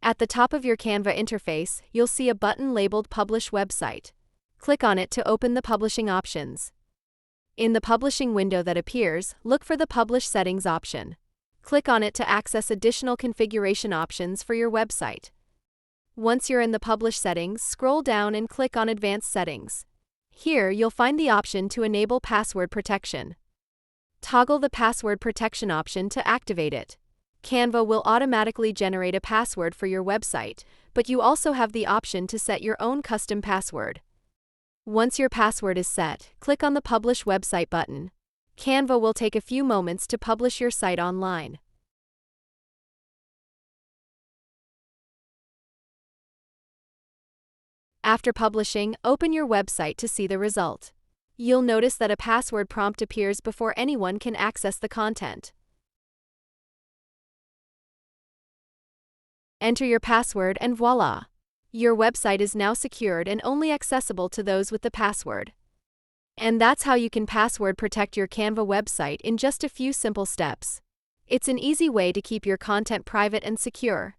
At the top of your Canva interface, you'll see a button labeled Publish Website. Click on it to open the publishing options. In the publishing window that appears, look for the Publish Settings option. Click on it to access additional configuration options for your website. Once you're in the Publish settings, scroll down and click on Advanced Settings. Here, you'll find the option to enable password protection. Toggle the password protection option to activate it. Canva will automatically generate a password for your website, but you also have the option to set your own custom password. Once your password is set, click on the Publish Website button. Canva will take a few moments to publish your site online. After publishing, open your website to see the result. You'll notice that a password prompt appears before anyone can access the content. Enter your password and voila! Your website is now secured and only accessible to those with the password. And that's how you can password protect your Canva website in just a few simple steps. It's an easy way to keep your content private and secure.